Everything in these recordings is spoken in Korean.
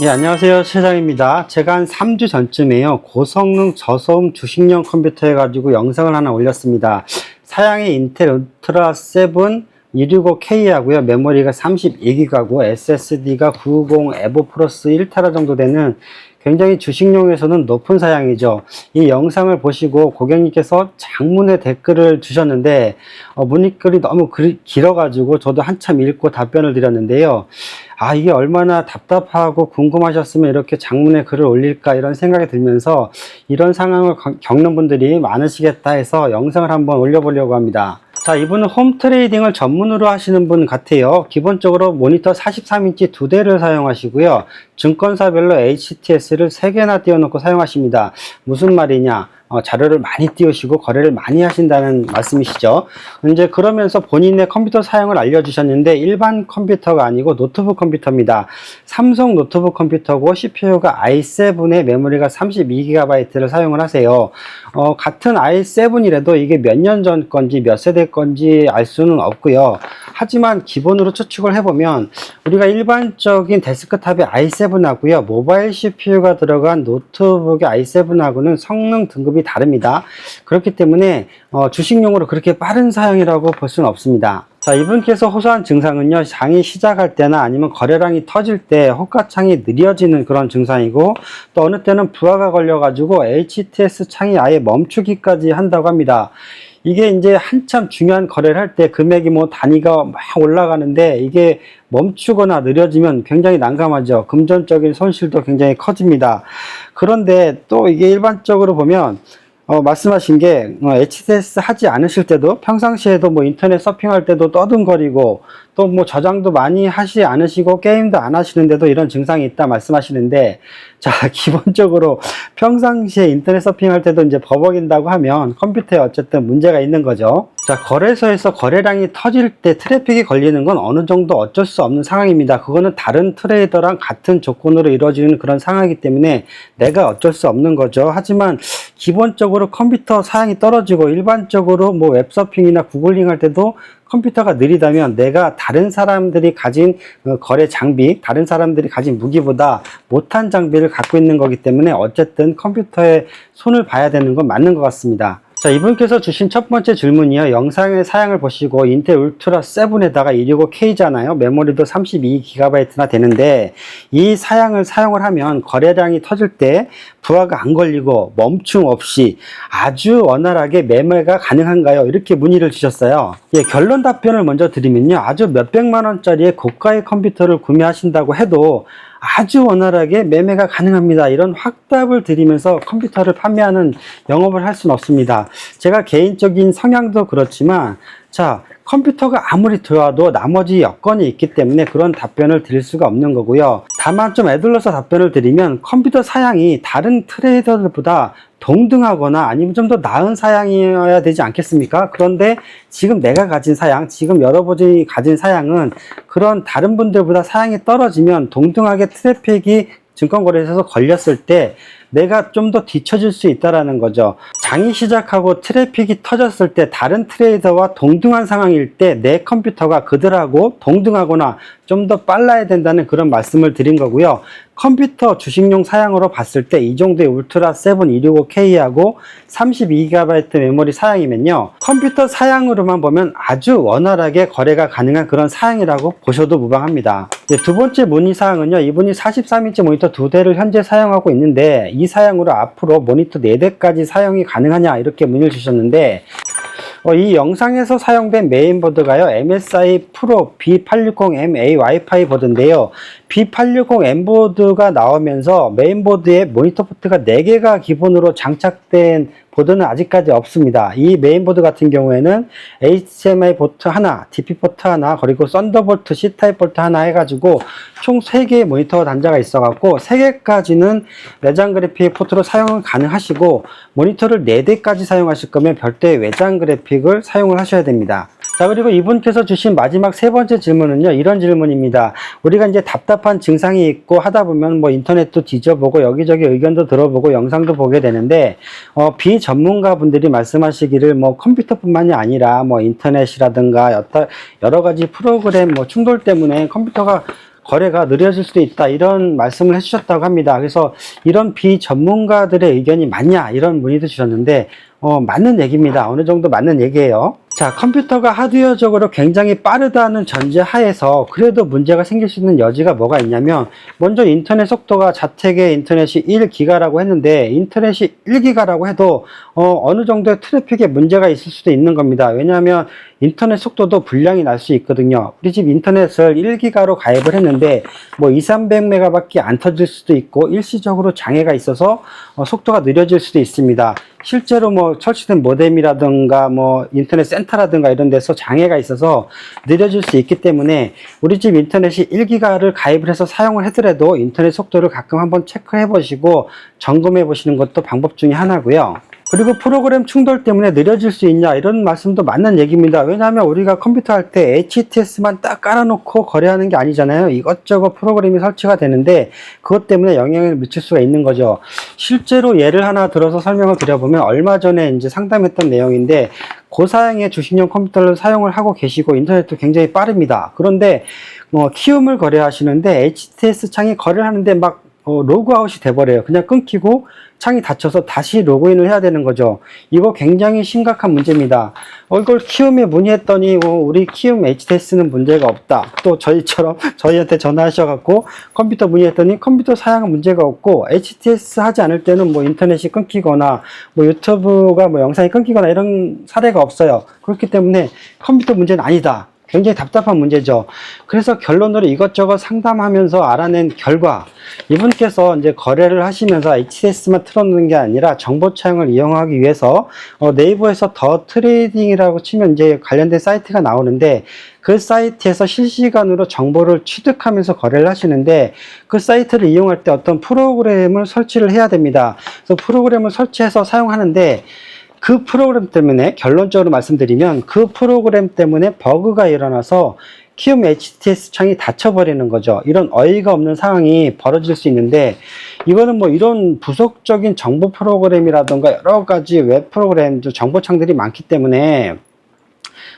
예, 안녕하세요. 최장입니다. 제가 한 3주 전쯤에요. 고성능 저소음 주식용 컴퓨터 해가지고 영상을 하나 올렸습니다. 사양이 인텔 울트라 7 265K 하고요. 메모리가 32기가고 SSD가 990 에보 플러스 1테라 정도 되는 굉장히 주식용에서는 높은 사양이죠. 이 영상을 보시고 고객님께서 장문의 댓글을 주셨는데 문의글이 너무 길어가지고 저도 한참 읽고 답변을 드렸는데요. 이게 얼마나 답답하고 궁금하셨으면 이렇게 장문의 글을 올릴까 이런 생각이 들면서 이런 상황을 겪는 분들이 많으시겠다 해서 영상을 한번 올려보려고 합니다. 자, 이분은 홈 트레이딩을 전문으로 하시는 분 같아요. 기본적으로 모니터 43인치 2대를 사용하시고요. 증권사별로 HTS를 3개나 띄워놓고 사용하십니다. 무슨 말이냐? 자료를 많이 띄우시고 거래를 많이 하신다는 말씀이시죠. 이제 그러면서 본인의 컴퓨터 사용을 알려주셨는데 일반 컴퓨터가 아니고 노트북 컴퓨터입니다. 삼성 노트북 컴퓨터고 CPU가 i7에 메모리가 32GB를 사용을 하세요. 같은 i7이라도 이게 몇 년 전 건지 몇 세대 건지 알 수는 없고요. 하지만 기본으로 추측을 해보면 우리가 일반적인 데스크탑의 i7하고요. 모바일 CPU가 들어간 노트북의 i7하고는 성능 등급이 다릅니다. 그렇기 때문에 주식용으로 그렇게 빠른 사양이라고 볼 수는 없습니다. 자, 이분께서 호소한 증상은요, 장이 시작할 때나 아니면 거래량이 터질 때 호가창이 느려지는 그런 증상이고, 또 어느 때는 부하가 걸려가지고 HTS 창이 아예 멈추기까지 한다고 합니다. 이게 이제 한참 중요한 거래를 할 때 금액이 뭐 단위가 막 올라가는데 이게 멈추거나 느려지면 굉장히 난감하죠. 금전적인 손실도 굉장히 커집니다. 그런데 또 이게 일반적으로 보면 말씀하신 게 HTS 하지 않으실 때도 평상시에도 뭐 인터넷 서핑할 때도 떠듬거리고 또 뭐 저장도 많이 하지 않으시고 게임도 안 하시는데도 이런 증상이 있다 말씀하시는데, 자, 기본적으로 평상시에 인터넷 서핑할 때도 이제 버벅인다고 하면 컴퓨터에 어쨌든 문제가 있는 거죠. 자, 거래소에서 거래량이 터질 때 트래픽이 걸리는 건 어느 정도 어쩔 수 없는 상황입니다. 그거는 다른 트레이더랑 같은 조건으로 이루어지는 그런 상황이기 때문에 내가 어쩔 수 없는 거죠. 하지만 기본적으로 컴퓨터 사양이 떨어지고 일반적으로 뭐 웹서핑이나 구글링 할 때도 컴퓨터가 느리다면 내가 다른 사람들이 가진 거래 장비, 다른 사람들이 가진 무기보다 못한 장비를 갖고 있는 거기 때문에 어쨌든 컴퓨터에 손을 봐야 되는 건 맞는 것 같습니다. 자, 이분께서 주신 첫 번째 질문이요. 영상의 사양을 보시고 인텔 울트라 7에다가 265K잖아요. 메모리도 32GB나 되는데 이 사양을 사용을 하면 거래량이 터질 때 부하가 안 걸리고 멈춤 없이 아주 원활하게 매매가 가능한가요? 이렇게 문의를 주셨어요. 예, 결론 답변을 먼저 드리면요. 아주 몇백만 원짜리의 고가의 컴퓨터를 구매하신다고 해도 아주 원활하게 매매가 가능합니다. 이런 확답을 드리면서 컴퓨터를 판매하는 영업을 할 수는 없습니다. 제가 개인적인 성향도 그렇지만, 자, 컴퓨터가 아무리 좋아도 나머지 여건이 있기 때문에 그런 답변을 드릴 수가 없는 거고요. 다만 좀 애둘러서 답변을 드리면 컴퓨터 사양이 다른 트레이더들보다 동등하거나 아니면 좀 더 나은 사양이어야 되지 않겠습니까? 그런데 지금 내가 가진 사양, 지금 여러분이 가진 사양은 그런 다른 분들보다 사양이 떨어지면 동등하게 트래픽이 증권거래소에서 걸렸을 때 내가 좀 더 뒤처질 수 있다라는 거죠. 장이 시작하고 트래픽이 터졌을 때 다른 트레이더와 동등한 상황일 때 내 컴퓨터가 그들하고 동등하거나 좀 더 빨라야 된다는 그런 말씀을 드린 거고요. 컴퓨터 주식용 사양으로 봤을 때 이 정도의 울트라 7 265K하고 32GB 메모리 사양이면요, 컴퓨터 사양으로만 보면 아주 원활하게 거래가 가능한 그런 사양이라고 보셔도 무방합니다. 두 번째 문의 사항은요, 이분이 43인치 모니터 2대를 현재 사용하고 있는데 이 사양으로 앞으로 모니터 4대까지 사용이 가능하냐 이렇게 문의를 주셨는데, 이 영상에서 사용된 메인보드가요, MSI 프로 B860MA 와이파이 보드인데요. B860M 보드가 나오면서 메인보드에 모니터 포트가 4개가 기본으로 장착된 보드는 아직까지 없습니다. 이 메인보드 같은 경우에는 HDMI 포트 하나, DP 포트 하나, 그리고 썬더볼트 C타입 포트 하나 해가지고 총 3개의 모니터 단자가 있어갖고 3개까지는 내장 그래픽 포트로 사용 가능하시고, 모니터를 4대까지 사용하실 거면 별도의 외장 그래픽을 사용을 하셔야 됩니다. 자, 그리고 이분께서 주신 마지막 세 번째 질문은요, 이런 질문입니다. 우리가 이제 답답한 증상이 있고 하다 보면 뭐 인터넷도 뒤져보고 여기저기 의견도 들어보고 영상도 보게 되는데, 비전문가 분들이 말씀하시기를 뭐 컴퓨터뿐만이 아니라 뭐 인터넷이라든가 여러 가지 프로그램 뭐 충돌 때문에 컴퓨터가 거래가 느려질 수도 있다, 이런 말씀을 해주셨다고 합니다. 그래서 이런 비전문가들의 의견이 맞냐, 이런 문의도 주셨는데 맞는 얘기입니다. 어느 정도 맞는 얘기예요. 자, 컴퓨터가 하드웨어적으로 굉장히 빠르다는 전제 하에서 그래도 문제가 생길 수 있는 여지가 뭐가 있냐면, 먼저 인터넷 속도가 자택의 인터넷이 1기가라고 했는데, 인터넷이 1기가라고 해도 어느 정도의 트래픽에 문제가 있을 수도 있는 겁니다. 왜냐하면 인터넷 속도도 불량이 날 수 있거든요. 우리 집 인터넷을 1기가로 가입을 했는데 뭐 200-300메가 밖에 안 터질 수도 있고, 일시적으로 장애가 있어서 속도가 느려질 수도 있습니다. 실제로 뭐 설치된 모뎀이라든가 뭐 인터넷 센터라든가 이런 데서 장애가 있어서 느려질 수 있기 때문에, 우리 집 인터넷이 1기가를 가입을 해서 사용을 하더라도 인터넷 속도를 가끔 한번 체크해 보시고 점검해 보시는 것도 방법 중에 하나고요. 그리고 프로그램 충돌 때문에 느려질 수 있냐, 이런 말씀도 맞는 얘기입니다. 왜냐하면 우리가 컴퓨터 할 때 HTS만 딱 깔아놓고 거래하는 게 아니잖아요. 이것저것 프로그램이 설치가 되는데 그것 때문에 영향을 미칠 수가 있는 거죠. 실제로 예를 하나 들어서 설명을 드려보면, 얼마 전에 이제 상담했던 내용인데, 고사양의 주식용 컴퓨터를 사용을 하고 계시고 인터넷도 굉장히 빠릅니다. 그런데 키움을 거래하시는데 HTS 창이 거래를 하는데 막 로그아웃이 돼버려요. 그냥 끊기고 창이 닫혀서 다시 로그인을 해야 되는 거죠. 이거 굉장히 심각한 문제입니다. 이걸 키움에 문의했더니 우리 키움 HTS는 문제가 없다. 또 저희처럼 저희한테 전화하셔갖고 컴퓨터 문의했더니 컴퓨터 사양은 문제가 없고, HTS 하지 않을 때는 뭐 인터넷이 끊기거나 뭐 유튜브가 뭐 영상이 끊기거나 이런 사례가 없어요. 그렇기 때문에 컴퓨터 문제는 아니다. 굉장히 답답한 문제죠. 그래서 결론으로 이것저것 상담하면서 알아낸 결과, 이분께서 이제 거래를 하시면서 HTS만 틀어놓는 게 아니라 정보 차용을 이용하기 위해서 네이버에서 더 트레이딩이라고 치면 이제 관련된 사이트가 나오는데, 그 사이트에서 실시간으로 정보를 취득하면서 거래를 하시는데, 그 사이트를 이용할 때 어떤 프로그램을 설치를 해야 됩니다. 그래서 프로그램을 설치해서 사용하는데, 그 프로그램 때문에, 결론적으로 말씀드리면 그 프로그램 때문에 버그가 일어나서 키움 HTS 창이 닫혀버리는 거죠. 이런 어이가 없는 상황이 벌어질 수 있는데, 이거는 뭐 이런 부속적인 정보 프로그램이라든가 여러 가지 웹 프로그램, 정보창들이 많기 때문에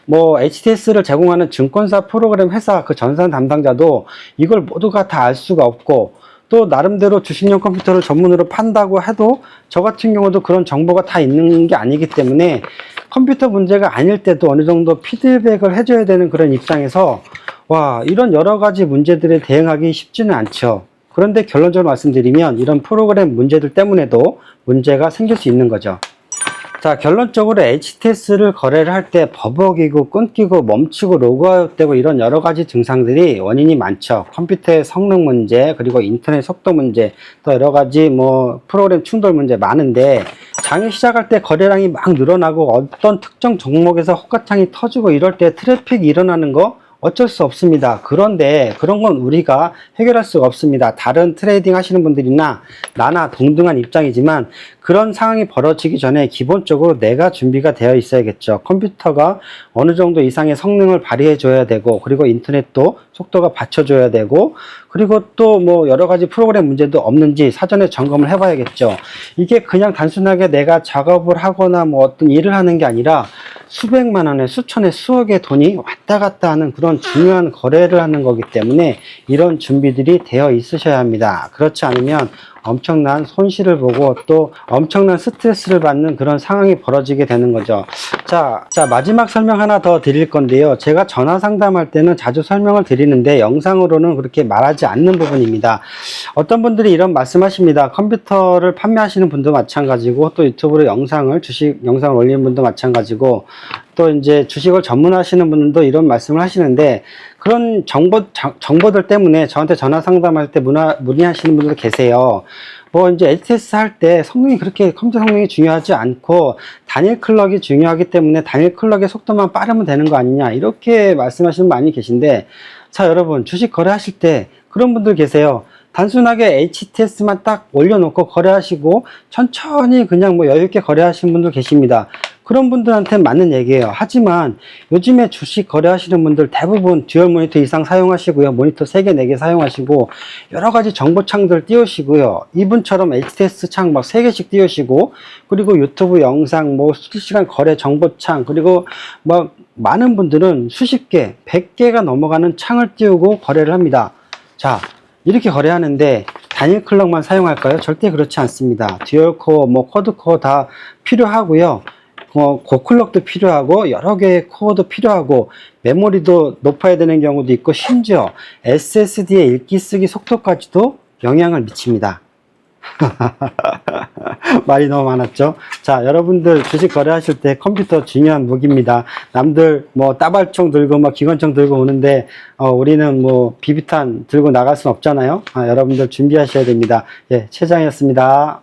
뭐 HTS를 제공하는 증권사 프로그램 회사 그 전산 담당자도 이걸 모두가 다 알 수가 없고, 또 나름대로 주식용 컴퓨터를 전문으로 판다고 해도 저 같은 경우도 그런 정보가 다 있는 게 아니기 때문에, 컴퓨터 문제가 아닐 때도 어느 정도 피드백을 해줘야 되는 그런 입장에서 이런 여러 가지 문제들에 대응하기 쉽지는 않죠. 그런데 결론적으로 말씀드리면 이런 프로그램 문제들 때문에도 문제가 생길 수 있는 거죠. 자, 결론적으로 HTS를 거래를 할 때 버벅이고 끊기고 멈추고 로그아웃되고 이런 여러 가지 증상들이 원인이 많죠. 컴퓨터의 성능 문제, 그리고 인터넷 속도 문제, 또 여러 가지 뭐 프로그램 충돌 문제 많은데, 장이 시작할 때 거래량이 막 늘어나고 어떤 특정 종목에서 호가창이 터지고 이럴 때 트래픽이 일어나는 거 어쩔 수 없습니다. 그런데 그런 건 우리가 해결할 수가 없습니다. 다른 트레이딩 하시는 분들이나 나나 동등한 입장이지만, 그런 상황이 벌어지기 전에 기본적으로 내가 준비가 되어 있어야겠죠. 컴퓨터가 어느 정도 이상의 성능을 발휘해 줘야 되고, 그리고 인터넷도 속도가 받쳐줘야 되고, 그리고 또 뭐 여러 가지 프로그램 문제도 없는지 사전에 점검을 해 봐야겠죠. 이게 그냥 단순하게 내가 작업을 하거나 뭐 어떤 일을 하는 게 아니라 수백만 원에 수천에 수억의 돈이 왔다 갔다 하는 그런 중요한 거래를 하는 거기 때문에 이런 준비들이 되어 있으셔야 합니다. 그렇지 않으면 엄청난 손실을 보고 또 엄청난 스트레스를 받는 그런 상황이 벌어지게 되는 거죠. 자, 마지막 설명 하나 더 드릴 건데요. 제가 전화 상담할 때는 자주 설명을 드리는데 영상으로는 그렇게 말하지 않는 부분입니다. 어떤 분들이 이런 말씀하십니다. 컴퓨터를 판매하시는 분도 마찬가지고, 또 유튜브로 주식 영상을 올리는 분도 마찬가지고, 또 이제 주식을 전문하시는 분들도 이런 말씀을 하시는데, 그런 정보들 때문에 저한테 전화 상담할 때 문의하시는 분들 계세요. 뭐 이제 HTS 할 때 성능이 그렇게, 컴퓨터 성능이 중요하지 않고 단일 클럭이 중요하기 때문에 단일 클럭의 속도만 빠르면 되는 거 아니냐, 이렇게 말씀하시는 분 많이 계신데, 자 여러분, 주식 거래하실 때 그런 분들 계세요. 단순하게 HTS만 딱 올려놓고 거래하시고 천천히 그냥 뭐 여유있게 거래하시는 분들 계십니다. 그런 분들한테는 맞는 얘기예요. 하지만 요즘에 주식 거래하시는 분들 대부분 듀얼 모니터 이상 사용하시고요. 모니터 3개, 4개 사용하시고 여러 가지 정보창들 띄우시고요. 이분처럼 HTS 창 막 3개씩 띄우시고, 그리고 유튜브 영상, 뭐 실시간 거래 정보창, 그리고 뭐 많은 분들은 수십 개, 100개가 넘어가는 창을 띄우고 거래를 합니다. 자, 이렇게 거래하는데 단일 클럭만 사용할까요? 절대 그렇지 않습니다. 듀얼 코어, 뭐 쿼드 코어 다 필요하고요. 고클럭도 필요하고 여러 개의 코어도 필요하고 메모리도 높아야 되는 경우도 있고 심지어 SSD의 읽기 쓰기 속도까지도 영향을 미칩니다. 말이 너무 많았죠. 자, 여러분들 주식 거래하실 때 컴퓨터 중요한 무기입니다. 남들 뭐 따발총 들고 막 기관총 들고 오는데 우리는 뭐 비비탄 들고 나갈 순 없잖아요. 여러분들 준비하셔야 됩니다. 예, 최장이었습니다.